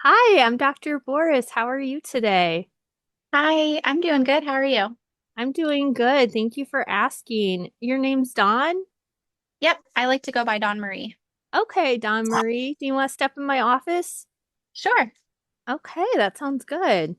Hi, I'm Dr. Boris. How are you today? Hi, I'm doing good. How are you? I'm doing good. Thank you for asking. Your name's Dawn? Yep, I like to go by Dawn Marie. Okay, Dawn Marie. Do you want to step in my office? Sure. Okay, that sounds good.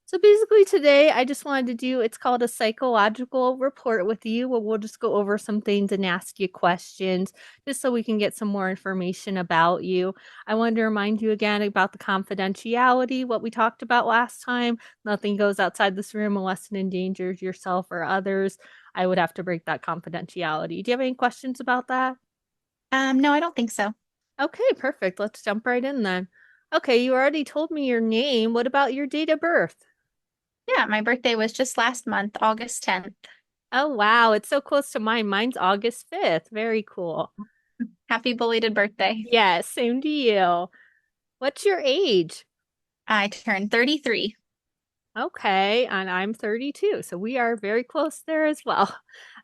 So basically today I just wanted to do it's called a psychological report with you where we'll just go over some things and ask you questions just so we can get some more information about you. I wanted to remind you again about the confidentiality, what we talked about last time. Nothing goes outside this room unless it endangers yourself or others. I would have to break that confidentiality. Do you have any questions about that? No, I don't think so. Okay, perfect. Let's jump right in then. Okay, you already told me your name. What about your date of birth? Yeah, my birthday was just last month, August 10th. Oh, wow. It's so close to mine. Mine's August 5th. Very cool. Happy belated birthday. Yes, same to you. What's your age? I turned 33, Okay, and I'm 32, so we are very close there as well.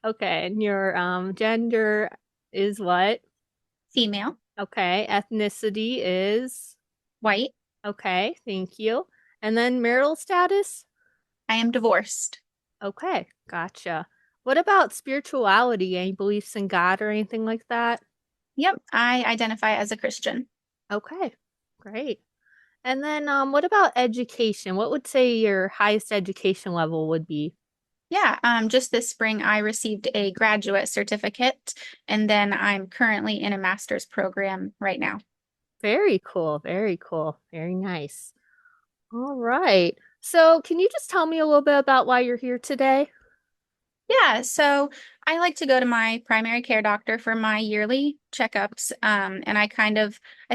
Okay, and your gender is what? female, Okay, ethnicity is white. okay, thank you. And then marital status? I am divorced. Okay, gotcha. What about spirituality? Any beliefs in God or anything like that? Yep, I identify as a Christian. Okay, great. And then what about education? What would say your highest education level would be? Yeah, just this spring I received a graduate certificate, and then I'm currently in a master's program right now. Very cool, very cool, very nice. All right. So, can you just tell me a little bit about why you're here today? Yeah, so I like to go to my primary care doctor for my yearly checkups. And I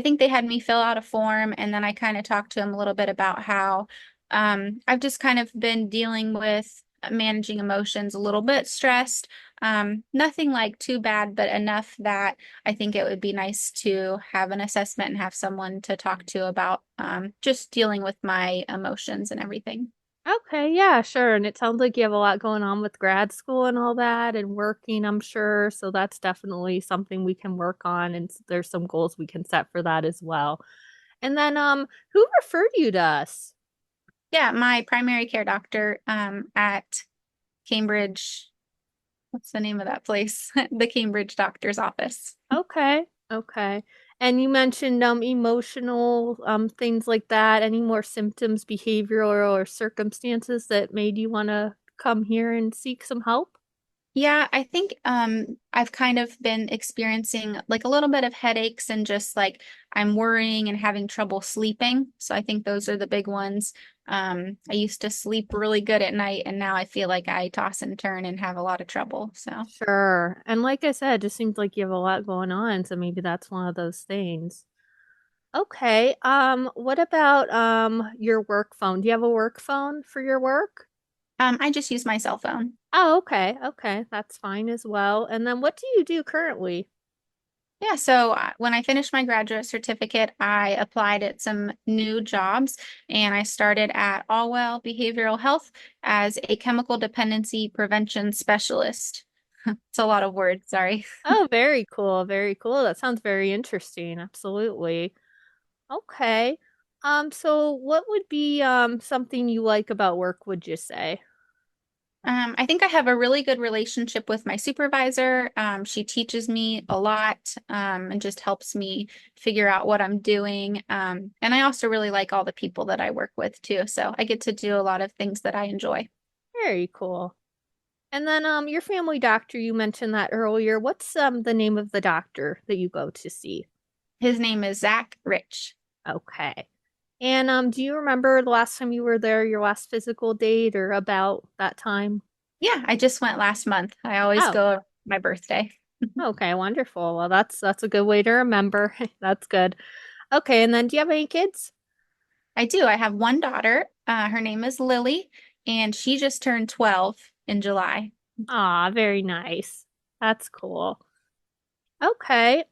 think they had me fill out a form, and then I kind of talked to him a little bit about how I've just kind of been dealing with managing emotions, a little bit stressed. Nothing like too bad, but enough that I think it would be nice to have an assessment and have someone to talk to about just dealing with my emotions and everything. Okay, yeah, sure. And it sounds like you have a lot going on with grad school and all that and working, I'm sure. So that's definitely something we can work on and there's some goals we can set for that as well. And then who referred you to us? Yeah, my primary care doctor at Cambridge. What's the name of that place? The Cambridge doctor's office. Okay, okay. And you mentioned emotional things like that. Any more symptoms, behavioral or circumstances that made you want to come here and seek some help? Yeah, I think I've kind of been experiencing like a little bit of headaches and just like I'm worrying and having trouble sleeping. So I think those are the big ones. I used to sleep really good at night, and now I feel like I toss and turn and have a lot of trouble. So Sure. And like I said, it just seems like you have a lot going on, so maybe that's one of those things. Okay. What about your work phone? Do you have a work phone for your work? I just use my cell phone. Oh, okay. Okay. That's fine as well. And then what do you do currently? Yeah, so when I finished my graduate certificate, I applied at some new jobs, and I started at Allwell Behavioral Health as a chemical dependency prevention specialist. It's a lot of words, sorry. Oh, very cool. Very cool. That sounds very interesting. Absolutely. Okay. So what would be something you like about work, would you say? I think I have a really good relationship with my supervisor. She teaches me a lot, and just helps me figure out what I'm doing. And I also really like all the people that I work with too. So I get to do a lot of things that I enjoy. Very cool. And then your family doctor, you mentioned that earlier. What's the name of the doctor that you go to see? His name is Zach Rich. Okay. And do you remember the last time you were there, your last physical date or about that time? Yeah, I just went last month. I always Oh, go my birthday. okay, wonderful. Well, that's a good way to remember. That's good. Okay, and then do you have any kids? I do. I have one daughter. Her name is Lily, and she just turned 12 in July. Ah, very nice. That's cool. Okay.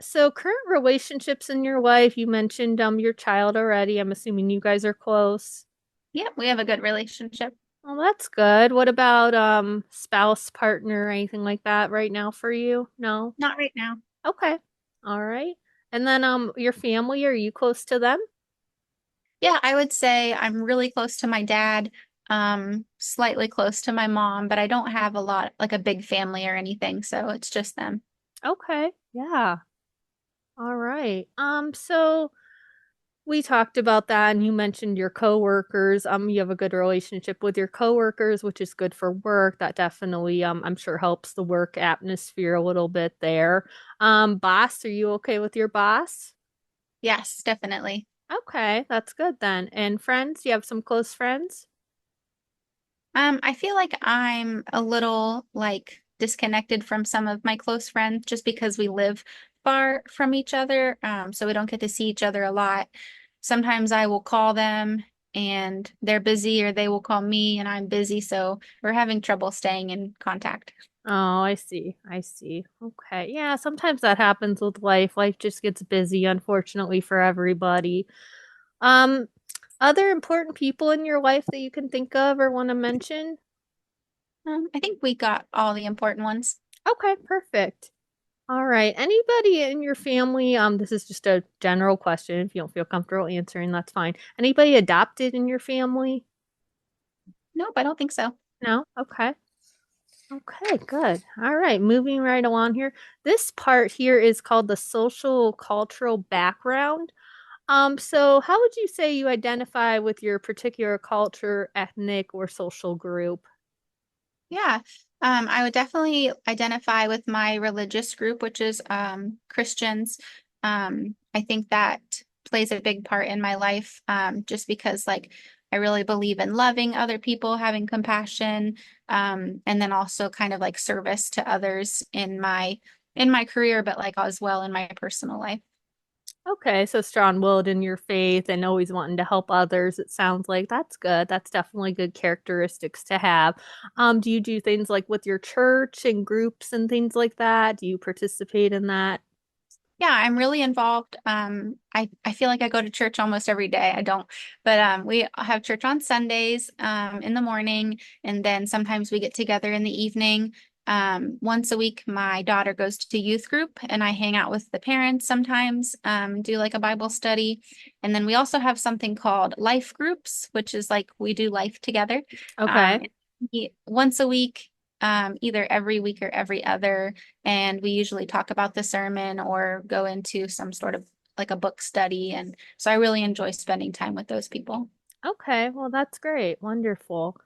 So current relationships in your life, you mentioned your child already. I'm assuming you guys are close. Yeah, we have a good relationship. Well, that's good. What about spouse, partner, anything like that right now for you? No? Not right now. Okay. All right. And then your family, are you close to them? Yeah, I would say I'm really close to my dad, slightly close to my mom, but I don't have a lot, like a big family or anything, so it's just them. Okay. Yeah. All right. So we talked about that and you mentioned your coworkers. You have a good relationship with your coworkers, which is good for work. That definitely I'm sure helps the work atmosphere a little bit there. Boss, are you okay with your boss? Yes, definitely. Okay, that's good then. And friends, you have some close friends? I feel like I'm a little like disconnected from some of my close friends just because we live far from each other, so we don't get to see each other a lot. Sometimes I will call them and they're busy, or they will call me and I'm busy, so we're having trouble staying in contact. Oh, I see. I see. Okay. Yeah, sometimes that happens with life. Life just gets busy, unfortunately, for everybody. Um, other important people in your life that you can think of or want to mention? I think we got all the important ones. Okay, perfect. All right. Anybody in your family, this is just a general question. If you don't feel comfortable answering, that's fine. Anybody adopted in your family? Nope, I don't think so. No? Okay. Okay, good. All right, moving right along here. This part here is called the social cultural background. So how would you say you identify with your particular culture, ethnic, or social group? Yeah, I would definitely identify with my religious group, which is Christians. I think that plays a big part in my life, just because like I really believe in loving other people, having compassion, and then also kind of like service to others in my career, but like as well in my personal life. Okay, so strong-willed in your faith and always wanting to help others. It sounds like that's good. That's definitely good characteristics to have. Do you do things like with your church and groups and things like that? Do you participate in that? Yeah, I'm really involved. I feel like I go to church almost every day. I don't, but we have church on Sundays in the morning, and then sometimes we get together in the evening. Once a week, my daughter goes to youth group, and I hang out with the parents sometimes, do like a Bible study, and then we also have something called life groups, which is like we do life together. Okay. Once a week, either every week or every other, and we usually talk about the sermon or go into some sort of like a book study. And so I really enjoy spending time with those people. Okay, well, that's great. Wonderful.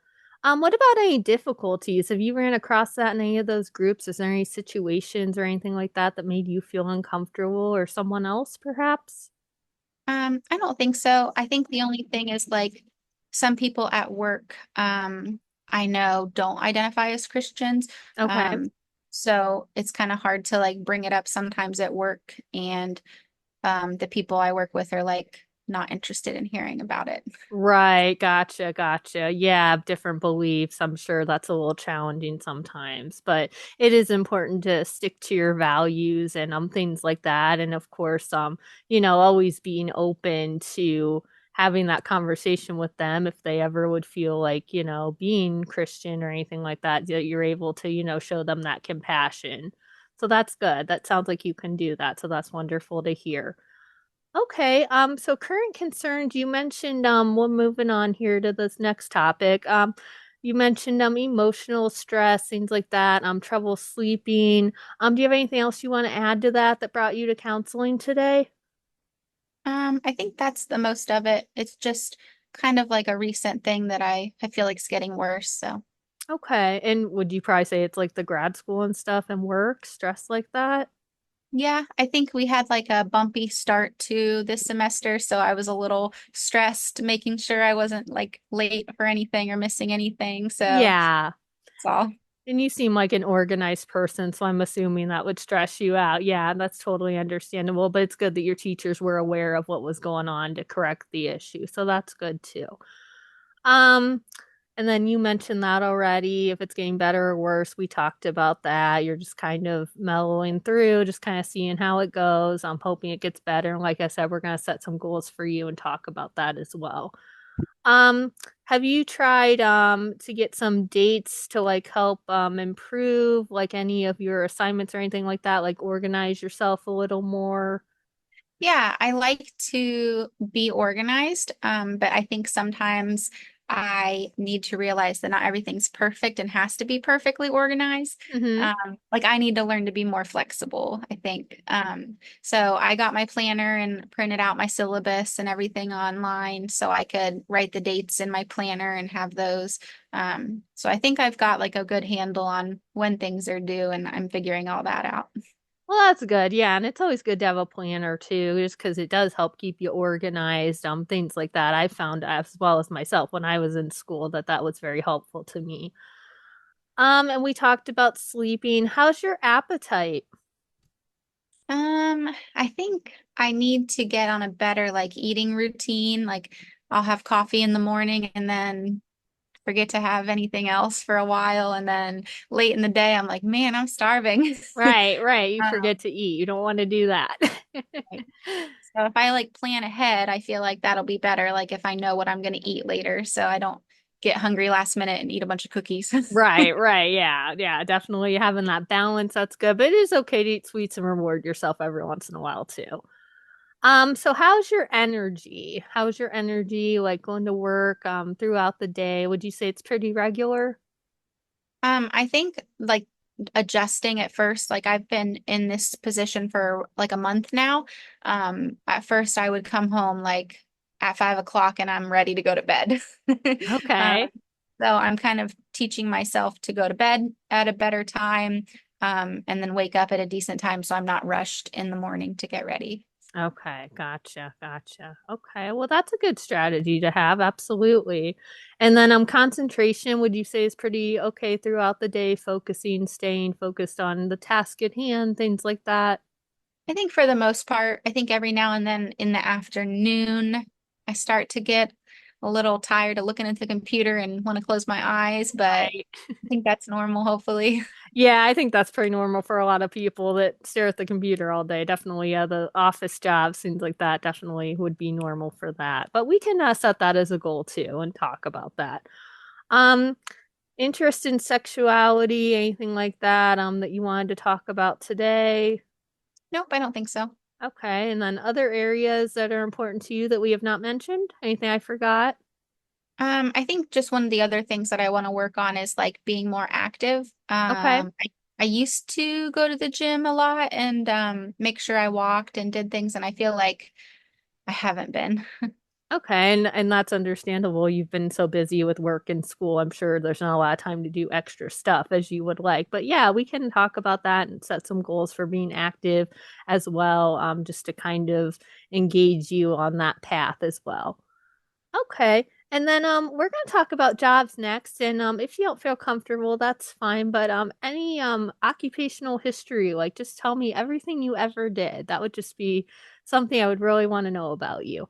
What about any difficulties? Have you ran across that in any of those groups? Is there any situations or anything like that that made you feel uncomfortable or someone else perhaps? I don't think so. I think the only thing is like some people at work, I know don't identify as Christians. Okay. Um, so it's kind of hard to like bring it up sometimes at work, and the people I work with are like not interested in hearing about it. Right, gotcha, gotcha. Yeah, different beliefs. I'm sure that's a little challenging sometimes, but it is important to stick to your values and things like that. And of course, always being open to having that conversation with them if they ever would feel like, being Christian or anything like that, that you're able to, show them that compassion. So that's good. That sounds like you can do that. So that's wonderful to hear. Okay, so current concerns, you mentioned, we're moving on here to this next topic. You mentioned emotional stress, things like that, trouble sleeping. Do you have anything else you want to add to that brought you to counseling today? I think that's the most of it. It's just kind of like a recent thing that I feel like it's getting worse. So Okay, and would you probably say it's like the grad school and stuff and work, stress like that? yeah, I think we had like a bumpy start to this semester, so I was a little stressed, making sure I wasn't like late for anything or missing anything. So Yeah. that's all. And you seem like an organized person, so I'm assuming that would stress you out. Yeah, that's totally understandable, but it's good that your teachers were aware of what was going on to correct the issue. So that's good too. Um, and then you mentioned that already. If it's getting better or worse, we talked about that. You're just kind of mellowing through, just kind of seeing how it goes. I'm hoping it gets better. And like I said, we're going to set some goals for you and talk about that as well. Um, have you tried to get some dates to like help improve like any of your assignments or anything like that, like organize yourself a little more? Yeah, I like to be organized, but I think sometimes I need to realize that not everything's perfect and has to be perfectly organized. Mm-hmm. Like I need to learn to be more flexible, I think. So I got my planner and printed out my syllabus and everything online so I could write the dates in my planner and have those. So I think I've got like a good handle on when things are due and I'm figuring all that out. Well, that's good. Yeah, and it's always good to have a planner too, just because it does help keep you organized, things like that. I found as well as myself when I was in school that that was very helpful to me. And we talked about sleeping. How's your appetite? I think I need to get on a better like eating routine. Like I'll have coffee in the morning and then forget to have anything else for a while. And then late in the day, I'm like, man, I'm starving. Right, right. You Um, forget to eat. You don't want to do that. right. So if I like plan ahead, I feel like that'll be better. Like if I know what I'm going to eat later, so I don't get hungry last minute and eat a bunch of cookies. Right, right. Yeah, yeah. Definitely having that balance, that's good. But it is okay to eat sweets and reward yourself every once in a while too. So how's your energy? How's your energy like going to work throughout the day? Would you say it's pretty regular? I think like adjusting at first, like I've been in this position for like a month now. At first I would come home like at 5 o'clock and I'm ready to go to bed. Um, Okay. so I'm kind of teaching myself to go to bed at a better time, and then wake up at a decent time so I'm not rushed in the morning to get ready. Okay, gotcha, gotcha. Okay, well, that's a good strategy to have, absolutely. And then concentration, would you say is pretty okay throughout the day, focusing, staying focused on the task at hand, things like that? I think for the most part, I think every now and then in the afternoon, I start to get a little tired of looking at the computer and want to close my eyes, but Right. I think that's normal, hopefully. Yeah, I think that's pretty normal for a lot of people that stare at the computer all day. Definitely, yeah, the office jobs, things like that, definitely would be normal for that. But we can set that as a goal too and talk about that. Um, Interest in sexuality, anything like that, that you wanted to talk about today? Nope, I don't think so. Okay, and then other areas that are important to you that we have not mentioned? Anything I forgot? I think just one of the other things that I want to work on is like being more active. Okay. I used to go to the gym a lot and make sure I walked and did things, and I feel like I haven't been. Okay, and that's understandable. You've been so busy with work and school. I'm sure there's not a lot of time to do extra stuff as you would like. But yeah, we can talk about that and set some goals for being active as well, just to kind of engage you on that path as well. Okay. And then we're going to talk about jobs next, and if you don't feel comfortable, that's fine, but any occupational history, like just tell me everything you ever did. That would just be something I would really want to know about you.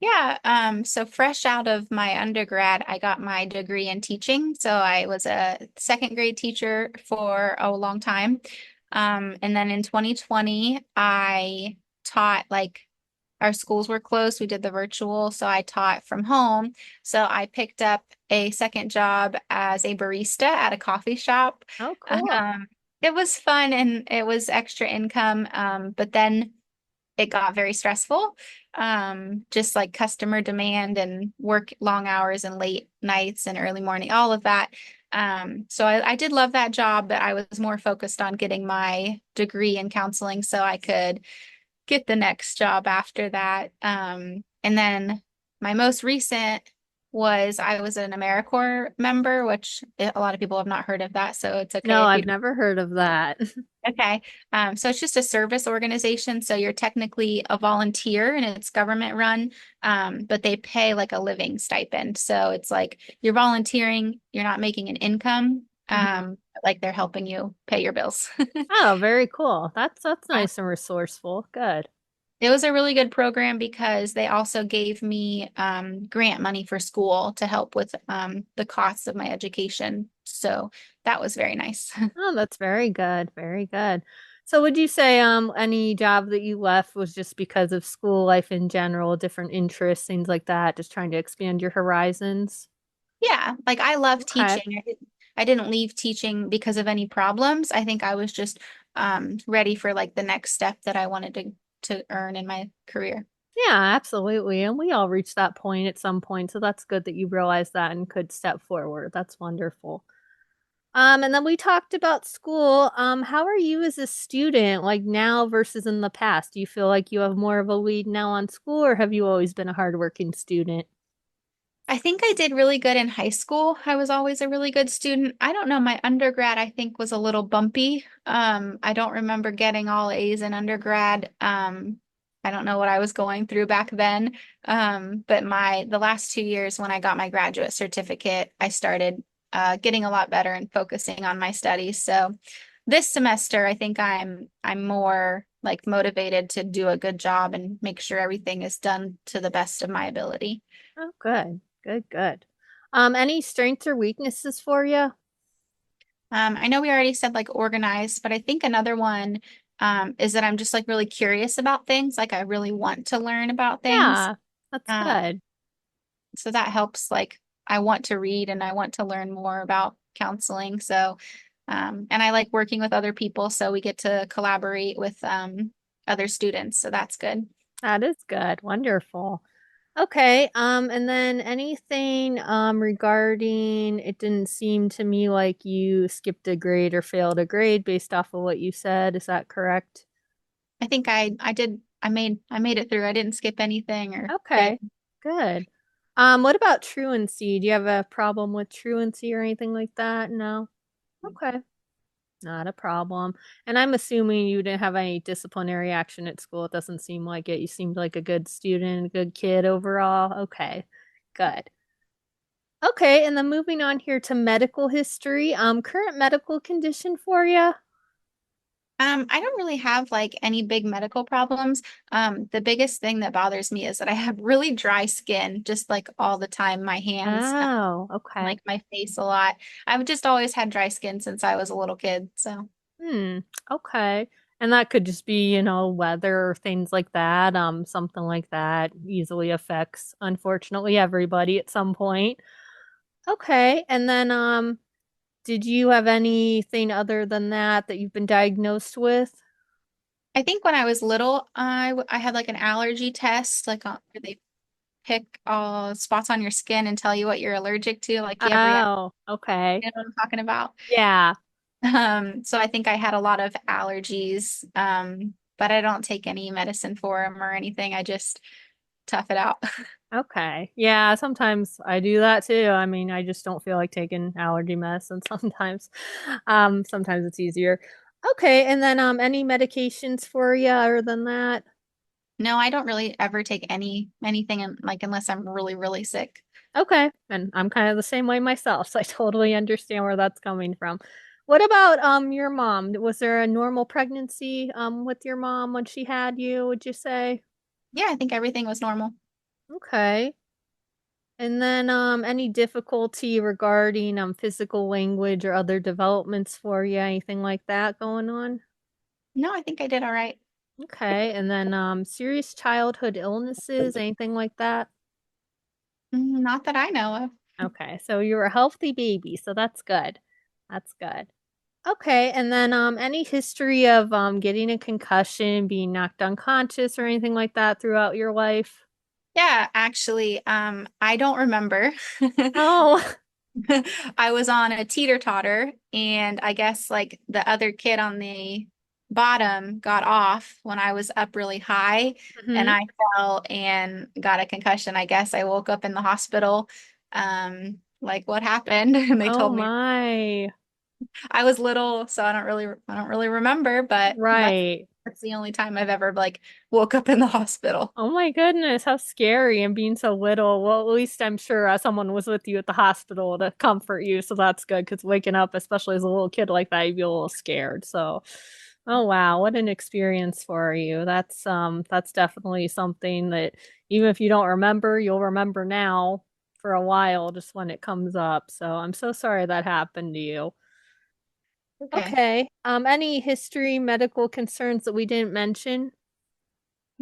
Yeah, so fresh out of my undergrad, I got my degree in teaching. So I was a second grade teacher for a long time. And then in 2020, I taught like our schools were closed. We did the virtual, so I taught from home. So I picked up a second job as a barista at a coffee shop. Oh, cool. It was fun and it was extra income. But then it got very stressful. Just like customer demand and work long hours and late nights and early morning, all of that. So I did love that job, but I was more focused on getting my degree in counseling so I could get the next job after that. And then my most recent was I was an AmeriCorps member, which a lot of people have not heard of that. So it's okay No, if I've you never heard of that. Okay. So it's just a service organization. So you're technically a volunteer and it's government run, but they pay like a living stipend. So it's like you're volunteering, you're not making an income, Mhm. like they're helping you pay your bills. Oh, very cool. That's Uh, nice and resourceful. Good. It was a really good program because they also gave me grant money for school to help with the costs of my education. So that was very nice. Oh, that's very good. Very good. So would you say any job that you left was just because of school life in general, different interests, things like that, just trying to expand your horizons? Yeah, like I love Okay. teaching. I didn't leave teaching because of any problems. I think I was just ready for like the next step that I wanted to to earn in my career. Yeah, absolutely. And we all reach that point at some point. So that's good that you realized that and could step forward. That's wonderful. And then we talked about school. How are you as a student, like now versus in the past? Do you feel like you have more of a lead now on school, or have you always been a hardworking student? I think I did really good in high school. I was always a really good student. I don't know, my undergrad I think was a little bumpy. I don't remember getting all A's in undergrad. I don't know what I was going through back then. But the last 2 years when I got my graduate certificate, I started getting a lot better and focusing on my studies. So this semester, I think I'm more like motivated to do a good job and make sure everything is done to the best of my ability. Oh, good, good, good. Any strengths or weaknesses for you? I know we already said like organized, but I think another one is that I'm just like really curious about things. Like I really want to learn about things. Yeah, that's Um, good. so that helps. Like I want to read and I want to learn more about counseling. So, and I like working with other people. So we get to collaborate with other students. So that's good. That is good. Wonderful. Okay, and then anything regarding it didn't seem to me like you skipped a grade or failed a grade based off of what you said. Is that correct? I think I did. I made it through. I didn't skip anything or fail. Okay, good. What about truancy? Do you have a problem with truancy or anything like that? No? Okay, not a problem. And I'm assuming you didn't have any disciplinary action at school. It doesn't seem like it. You seemed like a good student, a good kid overall. Okay, good. Okay, and then moving on here to medical history. Current medical condition for you? I don't really have like any big medical problems. The biggest thing that bothers me is that I have really dry skin, just like all the time. My hands, Oh, okay. like my face a lot. I've just always had dry skin since I was a little kid. So Hmm. Okay. And that could just be, weather or things like that. Something like that easily affects, unfortunately, everybody at some point. Okay. And then, did you have anything other than that that you've been diagnosed with? I think when I was little, I had like an allergy test, like where they pick spots on your skin and tell you what you're allergic to. Like you have reaction. Oh, okay. You know what I'm talking about? Yeah. So I think I had a lot of allergies, but I don't take any medicine for them or anything. I just tough it out. Okay. Yeah, sometimes I do that too. I mean, I just don't feel like taking allergy medicine sometimes. Sometimes it's easier. Okay, and then any medications for you other than that? No, I don't really ever take anything like unless I'm really, really sick. Okay. And I'm kind of the same way myself, so I totally understand where that's coming from. What about your mom? Was there a normal pregnancy with your mom when she had you, would you say? Yeah, I think everything was normal. Okay. And then any difficulty regarding physical language or other developments for you, anything like that going on? No, I think I did all right. Okay. And then serious childhood illnesses, anything like that? Not that I know of. Okay. So you're a healthy baby, so that's good. That's good. Okay. And then any history of getting a concussion, being knocked unconscious or anything like that throughout your life? Yeah, actually, I don't remember. Oh. I was on a teeter-totter, and I guess like the other kid on the bottom got off when I was up really high, and Hmm. I fell and got a concussion. I guess I woke up in the hospital. Like what happened? And they Oh told me my. I was little, so I don't really remember, but Right. that's the only time I've ever like woke up in the hospital. Oh my goodness, how scary and being so little. Well, at least I'm sure someone was with you at the hospital to comfort you, so that's good because waking up, especially as a little kid like that, you'd be a little scared. So, oh wow, what an experience for you. That's definitely something that even if you don't remember, you'll remember now for a while just when it comes up. So, I'm so sorry that happened to you. Okay. Okay. Any history, medical concerns that we didn't mention?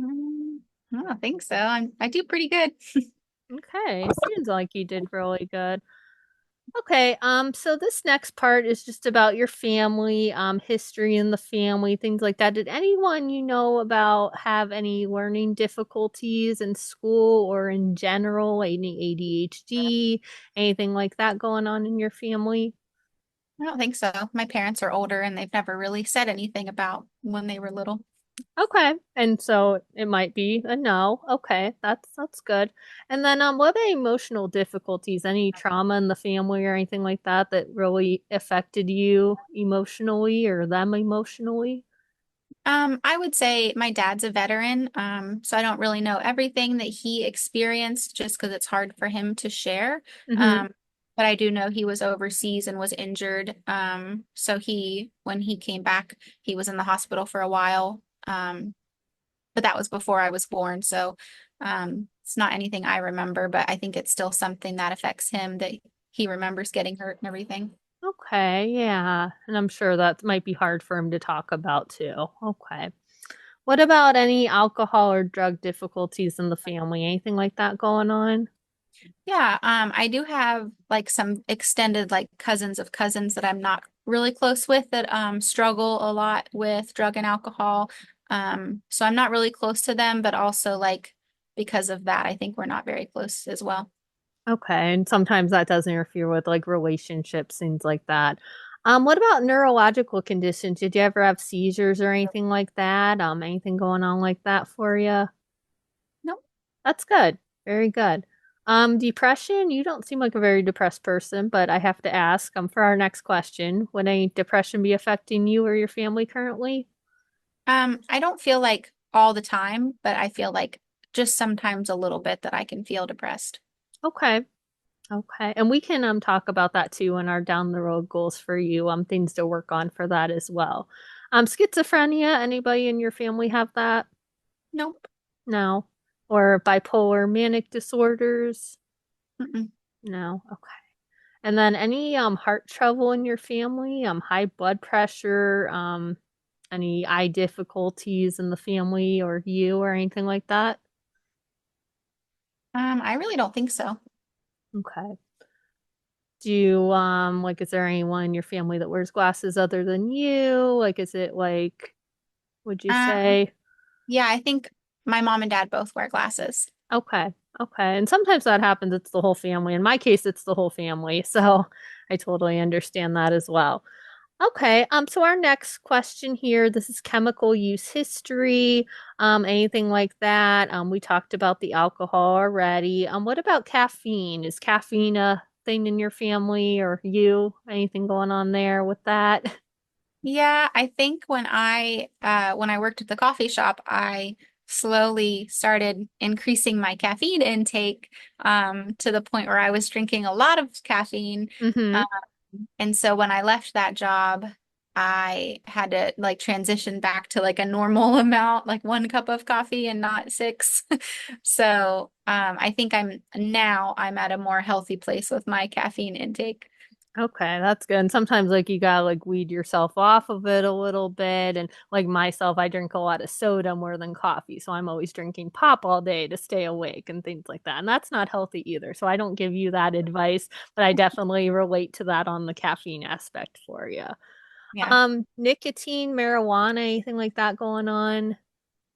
Mm, I don't think so. I do pretty good. Okay, seems like you did really good. Okay, so this next part is just about your family, history in the family, things like that. Did anyone you know about have any learning difficulties in school or in general, any ADHD, anything like that going on in your family? I don't think so. My parents are older and they've never really said anything about when they were little. Okay, and so it might be a no. Okay, that's good. And then what about emotional difficulties? Any trauma in the family or anything like that that really affected you emotionally or them emotionally? I would say my dad's a veteran, so I don't really know everything that he experienced just because it's hard for him to share. Mm-hmm. Um, but I do know he was overseas and was injured. So when he came back, he was in the hospital for a while. But that was before I was born, so it's not anything I remember, but I think it's still something that affects him that he remembers getting hurt and everything. Okay, yeah. And I'm sure that might be hard for him to talk about too. Okay. What about any alcohol or drug difficulties in the family? Anything like that going on? Yeah, I do have like some extended like cousins of cousins that I'm not really close with that struggle a lot with drug and alcohol. So I'm not really close to them, but also like because of that, I think we're not very close as well. Okay, and sometimes that does interfere with like relationships, things like that. What about neurological conditions? Did you ever have seizures or anything like that? Anything going on like that for you? Nope. That's good. Very good. Depression, you don't seem like a very depressed person, but I have to ask, for our next question, would any depression be affecting you or your family currently? I don't feel like all the time, but I feel like just sometimes a little bit that I can feel depressed. Okay. Okay. And we can talk about that too in our down the road goals for you, things to work on for that as well. Schizophrenia, anybody in your family have that? Nope. No. Or bipolar manic disorders? Mm-mm. No. Okay. And then any heart trouble in your family, high blood pressure, any eye difficulties in the family or you or anything like that? I really don't think so. Okay. Do you like is there anyone in your family that wears glasses other than you? Like is it like would you Um, say? yeah, I think my mom and dad both wear glasses. Okay. Okay. And sometimes that happens, it's the whole family. In my case, it's the whole family. So I totally understand that as well. Okay, so our next question here, this is chemical use history, anything like that. We talked about the alcohol already. What about caffeine? Is caffeine a thing in your family or you? Anything going on there with that? Yeah, I think when I worked at the coffee shop, I slowly started increasing my caffeine intake to the point where I was drinking a lot of caffeine. Mm-hmm. Um, and so when I left that job, I had to like transition back to like a normal amount, like 1 cup of coffee and not six. So I think I'm at a more healthy place with my caffeine intake. Okay, that's good. And sometimes like you gotta like weed yourself off of it a little bit. And like myself, I drink a lot of soda more than coffee. So I'm always drinking pop all day to stay awake and things like that. And that's not healthy either. So I don't give you that advice, but I definitely relate to that on the caffeine aspect for you. Yeah. Nicotine, marijuana, anything like that going on?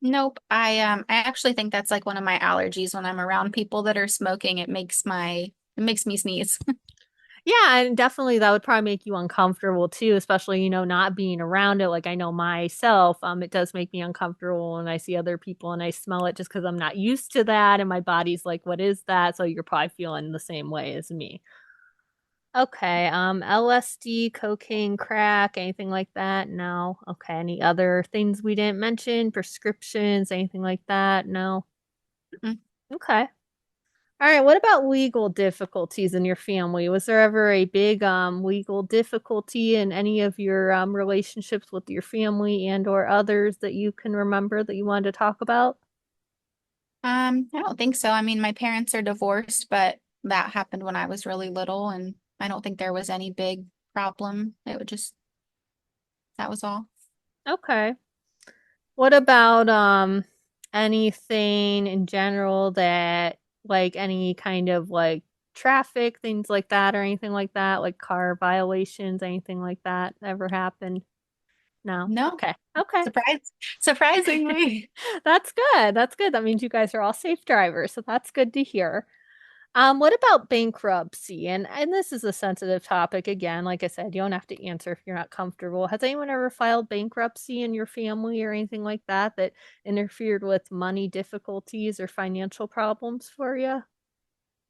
Nope. I actually think that's like one of my allergies when I'm around people that are smoking. It makes me sneeze. Yeah, and definitely that would probably make you uncomfortable too, especially, not being around it. Like I know myself, it does make me uncomfortable when I see other people and I smell it just because I'm not used to that and my body's like, what is that? So you're probably feeling the same way as me. Okay, LSD, cocaine, crack, anything like that? No. Okay, any other things we didn't mention? Prescriptions, anything like that? No. Mm. Okay. All right, what about legal difficulties in your family? Was there ever a big legal difficulty in any of your relationships with your family and or others that you can remember that you wanted to talk about? I don't think so. I mean, my parents are divorced, but that happened when I was really little, and I don't think there was any big problem. That was all. Okay. What about anything in general that like any kind of like traffic, things like that, or anything like that, like car violations, anything like that ever happened? No. No, Okay. Okay. surprisingly. That's good. That's good. That means you guys are all safe drivers, so that's good to hear. What about bankruptcy? And this is a sensitive topic again. Like I said, you don't have to answer if you're not comfortable. Has anyone ever filed bankruptcy in your family or anything like that that interfered with money difficulties or financial problems for you?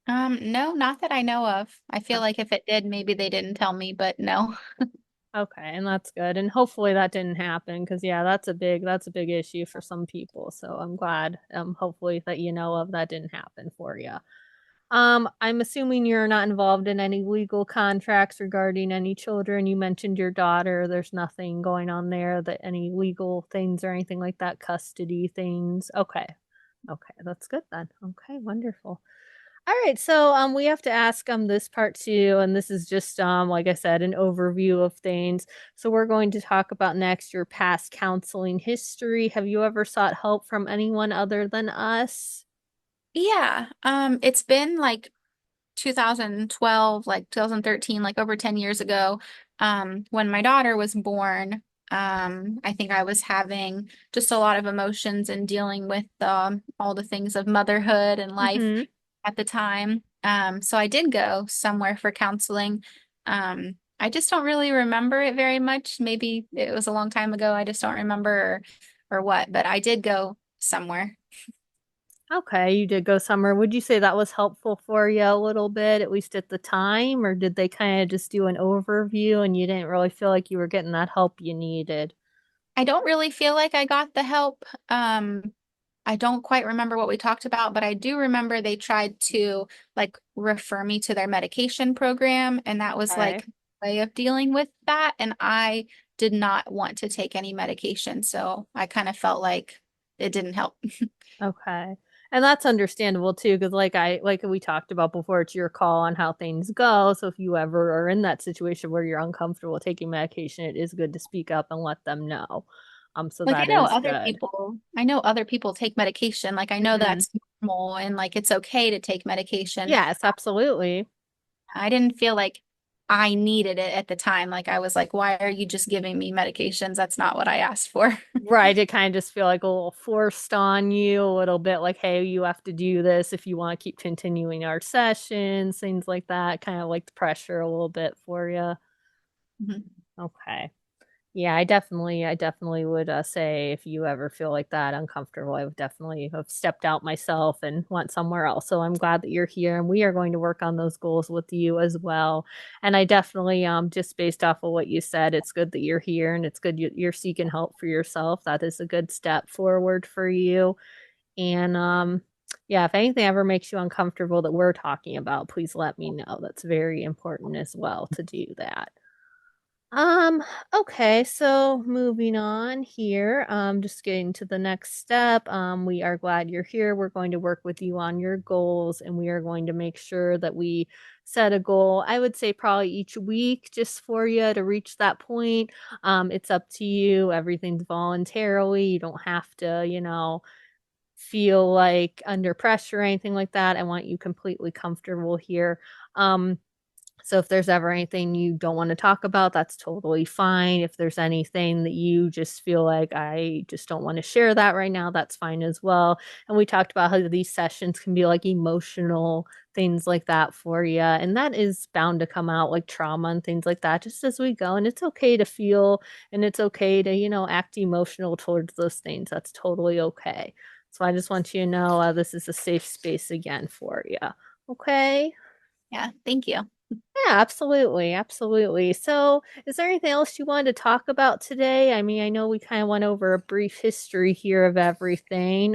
No, not that I know of. I feel like if it did, maybe they didn't tell me, but no. Okay, and that's good. And hopefully that didn't happen because yeah, that's a big issue for some people. So I'm glad hopefully that you know of that didn't happen for you. I'm assuming you're not involved in any legal contracts regarding any children. You mentioned your daughter. There's nothing going on there that any legal things or anything like that, custody things. Okay. Okay, that's good then. Okay, wonderful. All right, so we have to ask this part too, and this is just like I said, an overview of things. So we're going to talk about next your past counseling history. Have you ever sought help from anyone other than us? Yeah, it's been like 2012, like 2013, like over 10 years ago, when my daughter was born. I think I was having just a lot of emotions and dealing with all the things of motherhood and life Mm-hmm. at the time. So I did go somewhere for counseling. I just don't really remember it very much. Maybe it was a long time ago. I just don't remember or what, but I did go somewhere. Okay, you did go somewhere. Would you say that was helpful for you a little bit, at least at the time, or did they kind of just do an overview and you didn't really feel like you were getting that help you needed? I don't really feel like I got the help. I don't quite remember what we talked about, but I do remember they tried to like refer me to their medication program, and that was Okay. like a way of dealing with that. And I did not want to take any medication, so I kind of felt like it didn't help. Okay. And that's understandable too, because like we talked about before, it's your call on how things go. So if you ever are in that situation where you're uncomfortable taking medication, it is good to speak up and let them know. So Like that is good. I know other people take medication. Like I know Hmm. that's normal and like it's okay to take medication. Yes, absolutely. I didn't feel like I needed it at the time. Like I was like, why are you just giving me medications? That's not what I asked for. Right. It kind of just feel like a little forced on you, a little bit like, hey, you have to do this if you want to keep continuing our sessions, things like that. Kind of like the pressure a little bit for you. Mhm. Okay. Yeah, I definitely would say if you ever feel like that uncomfortable, I would definitely have stepped out myself and went somewhere else. So I'm glad that you're here and we are going to work on those goals with you as well. And I definitely, just based off of what you said, it's good that you're here and it's good you're seeking help for yourself. That is a good step forward for you. And yeah, if anything ever makes you uncomfortable that we're talking about, please let me know. That's very important as well to do that. Um, okay, so moving on here, just getting to the next step. We are glad you're here. We're going to work with you on your goals and we are going to make sure that we set a goal. I would say probably each week just for you to reach that point. It's up to you. Everything's voluntarily. You don't have to, feel like under pressure or anything like that. I want you completely comfortable here. Um, so if there's ever anything you don't want to talk about, that's totally fine. If there's anything that you just feel like I just don't want to share that right now, that's fine as well. And we talked about how these sessions can be like emotional things like that for you. And that is bound to come out like trauma and things like that just as we go. And it's okay to feel and it's okay to, act emotional towards those things. That's totally okay. So I just want you to know this is a safe space again for you. Okay. Yeah, thank you. Yeah, absolutely. Absolutely. So, is there anything else you wanted to talk about today? I mean, I know we kind of went over a brief history here of everything.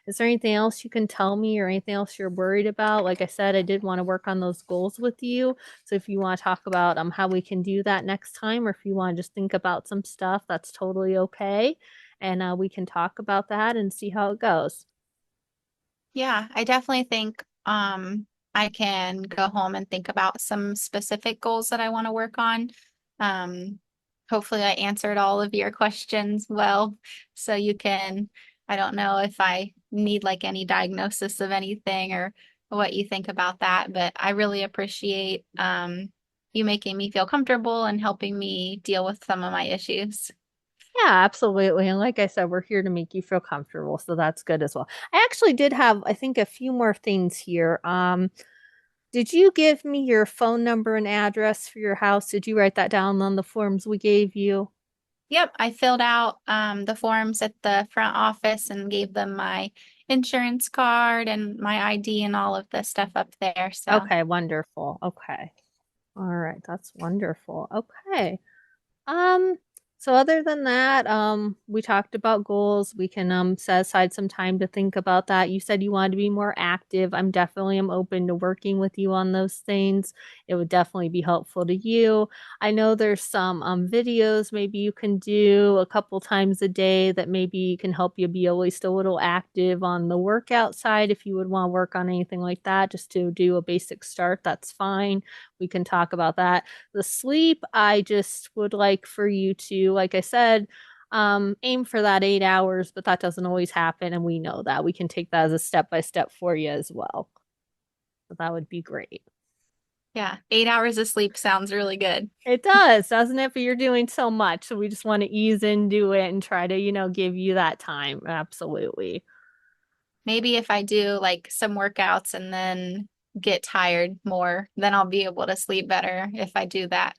Is there anything else you can tell me or anything else you're worried about? Like I said, I did want to work on those goals with you. So, if you want to talk about how we can do that next time, or if you want to just think about some stuff, that's totally okay. And we can talk about that and see how it goes. Yeah, I definitely think I can go home and think about some specific goals that I want to work on. Um Hopefully I answered all of your questions well, so you can, I don't know if I need like any diagnosis of anything or what you think about that, but I really appreciate you making me feel comfortable and helping me deal with some of my issues. Yeah, absolutely. And like I said, we're here to make you feel comfortable, so that's good as well. I actually did have, I think, a few more things here. Did you give me your phone number and address for your house? Did you write that down on the forms we gave you? Yep, I filled out the forms at the front office and gave them my insurance card and my ID and all of the stuff up there. So, Okay, wonderful. Okay. All right, that's wonderful. Okay. Um, so other than that, we talked about goals. We can set aside some time to think about that. You said you wanted to be more active. I'm definitely am open to working with you on those things. It would definitely be helpful to you. I know there's some videos maybe you can do a couple times a day that maybe can help you be at least a little active on the workout side if you would want to work on anything like that, just to do a basic start, that's fine. We can talk about that. The sleep, I just would like for you to, like I said, aim for that 8 hours, but that doesn't always happen. And we know that. We can take that as a step by step for you as well. So that would be great. yeah, 8 hours of sleep sounds really good. It does, doesn't it? But you're doing so much. So we just want to ease into it and try to, give you that time. Absolutely. Maybe if I do like some workouts and then get tired more, then I'll be able to sleep better if I do that.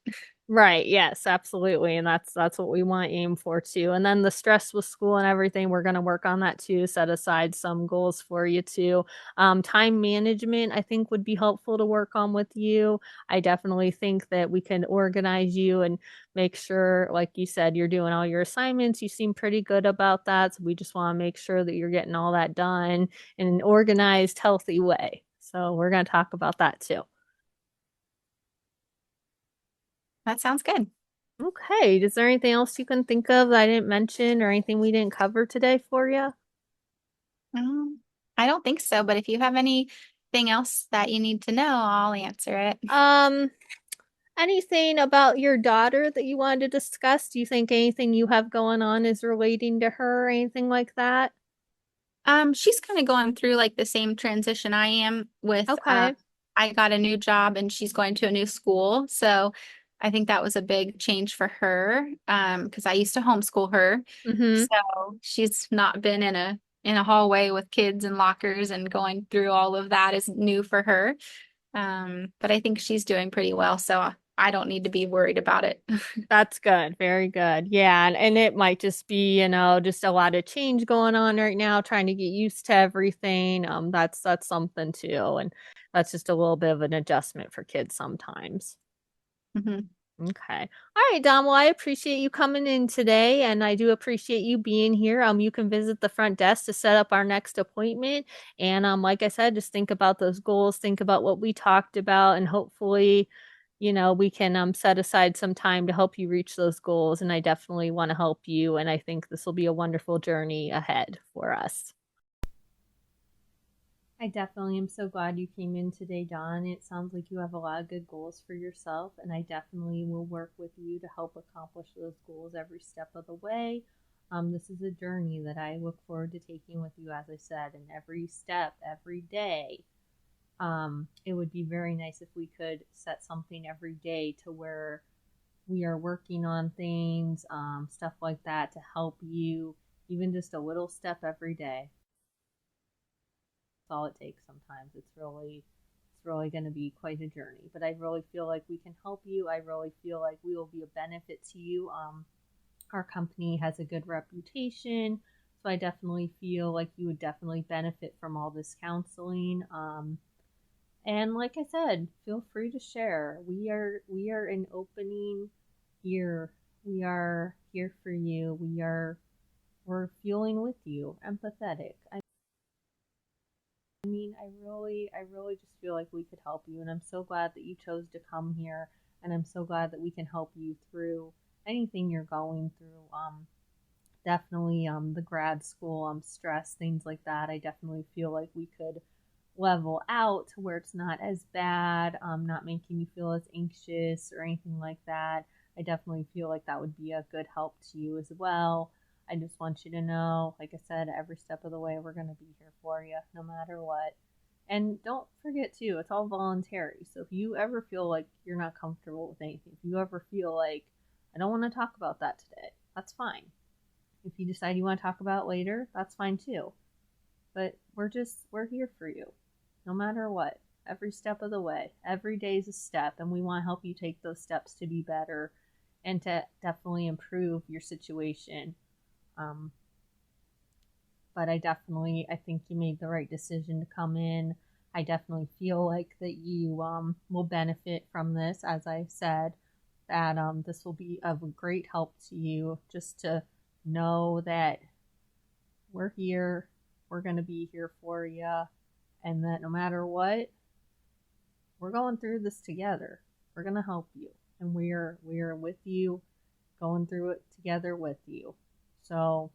Right, yes, absolutely. And that's what we want to aim for too. And then the stress with school and everything, we're going to work on that too, set aside some goals for you too. Time management, I think would be helpful to work on with you. I definitely think that we can organize you and make sure, like you said, you're doing all your assignments. You seem pretty good about that. So we just want to make sure that you're getting all that done in an organized, healthy way. So we're going to talk about that too. That sounds good. Okay. Is there anything else you can think of that I didn't mention or anything we didn't cover today for you? Um, I don't think so, but if you have anything else that you need to know, I'll answer it. Um, Anything about your daughter that you wanted to discuss? Do you think anything you have going on is relating to her or anything like that? She's kind of going through like the same transition I am with Okay. I got a new job and she's going to a new school. So I think that was a big change for her. Because I used to homeschool her. Mm-hmm. So she's not been in a hallway with kids and lockers and going through all of that is new for her. But I think she's doing pretty well, so I don't need to be worried about it. That's good. Very good. Yeah. And it might just be, just a lot of change going on right now, trying to get used to everything. That's something too. And that's just a little bit of an adjustment for kids sometimes. Mhm. Okay. All right, Dom. Well, I appreciate you coming in today, and I do appreciate you being here. You can visit the front desk to set up our next appointment. And like I said, just think about those goals, think about what we talked about, and hopefully, we can set aside some time to help you reach those goals. And I definitely want to help you, and I think this will be a wonderful journey ahead for us. I definitely am so glad you came in today, Don. It sounds like you have a lot of good goals for yourself, and I definitely will work with you to help accomplish those goals every step of the way. This is a journey that I look forward to taking with you, as I said, and every step, every day. It would be very nice if we could set something every day to where we are working on things, stuff like that to help you, even just a little step every day. All it takes sometimes. It's really going to be quite a journey. But I really feel like we can help you. I really feel like we will be a benefit to you. Our company has a good reputation, so I definitely feel like you would definitely benefit from all this counseling. And like I said, feel free to share. We are an opening ear. We are here for you. We're feeling with you, empathetic. I really just feel like we could help you, and I'm so glad that you chose to come here, and I'm so glad that we can help you through anything you're going through. Definitely, the grad school, stress, things like that. I definitely feel like we could level out to where it's not as bad, not making you feel as anxious or anything like that. I definitely feel like that would be a good help to you as well. I just want you to know, like I said, every step of the way, we're going to be here for you no matter what. And don't forget too, it's all voluntary. So if you ever feel like you're not comfortable with anything, if you ever feel like I don't want to talk about that today, that's fine. If you decide you want to talk about it later, that's fine too. But we're here for you, no matter what. Every step of the way. Every day is a step, and we want to help you take those steps to be better and to definitely improve your situation. Um, but I think you made the right decision to come in. I definitely feel like that you will benefit from this, as I said, that this will be of great help to you just to know that we're here, we're going to be here for you, and that no matter what, we're going through this together. We're going to help you, and we're with you, going through it together with you. So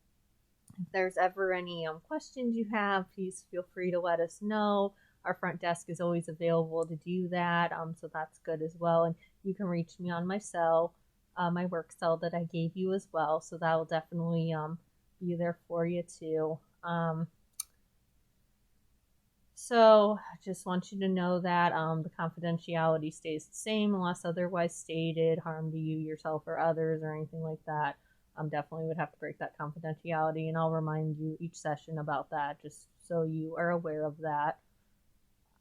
if there's ever any questions you have, please feel free to let us know. Our front desk is always available to do that, so that's good as well. And you can reach me on my cell, my work cell that I gave you as well. So that will definitely be there for you too. So I just want you to know that the confidentiality stays the same unless otherwise stated, harm to you, yourself, or others, or anything like that. Definitely would have to break that confidentiality, and I'll remind you each session about that just so you are aware of that.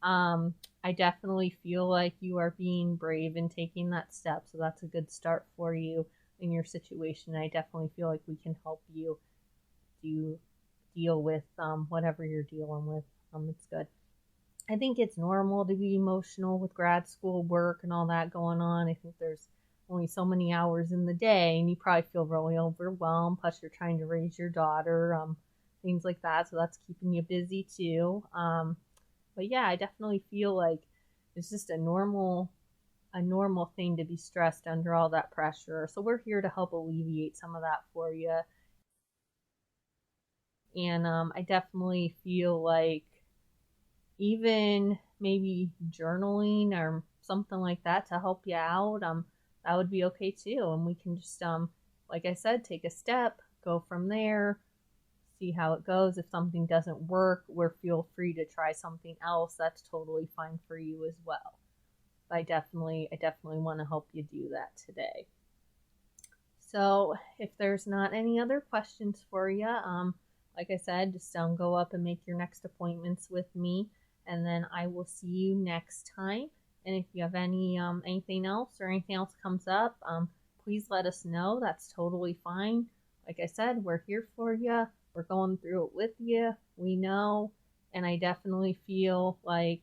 I definitely feel like you are being brave in taking that step, so that's a good start for you in your situation. I definitely feel like we can help you deal with whatever you're dealing with. It's good. I think it's normal to be emotional with grad school work and all that going on. I think there's only so many hours in the day, and you probably feel really overwhelmed. Plus, you're trying to raise your daughter, things like that. So that's keeping you busy too. But yeah, I definitely feel like it's just a normal thing to be stressed under all that pressure. So we're here to help alleviate some of that for you. And I definitely feel like even maybe journaling or something like that to help you out, that would be okay too. And we can just, like I said, take a step, go from there, see how it goes. If something doesn't work, we're feel free to try something else. That's totally fine for you as well. I definitely want to help you do that today. So if there's not any other questions for you, like I said, just go up and make your next appointments with me, and then I will see you next time. And if you have anything else or anything else comes up, please let us know. That's totally fine. Like I said, we're here for you. We're going through it with you. We know, and I definitely feel like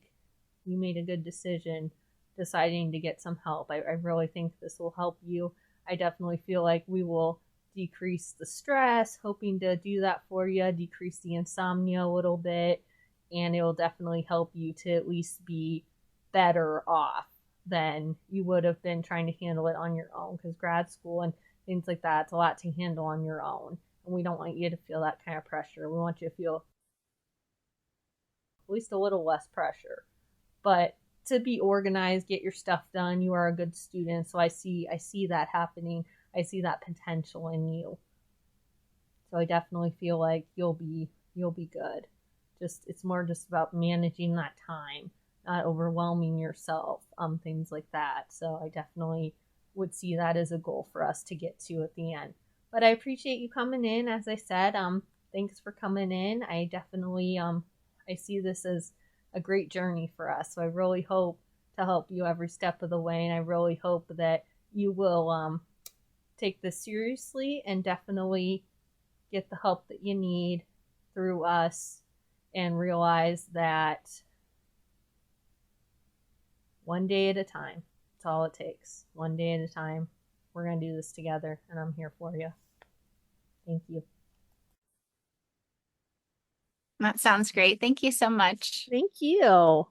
you made a good decision deciding to get some help. I really think this will help you. I definitely feel like we will decrease the stress, hoping to do that for you, decrease the insomnia a little bit, and it will definitely help you to at least be better off than you would have been trying to handle it on your own, because grad school and things like that, it's a lot to handle on your own. And we don't want you to feel that kind of pressure. We want you to feel at least a little less pressure. But to be organized, get your stuff done. You are a good student, so I see that happening. I see that potential in you. So I definitely feel like you'll be good. Just it's more just about managing that time, not overwhelming yourself, things like that. So I definitely would see that as a goal for us to get to at the end. But I appreciate you coming in. As I said, thanks for coming in. I definitely I see this as a great journey for us. So I really hope to help you every step of the way, and I really hope that you will take this seriously and definitely get the help that you need through us, and realize that one day at a time, that's all it takes. One day at a time. We're going to do this together, and I'm here for you. Thank you. That sounds great. Thank you so much. Thank you.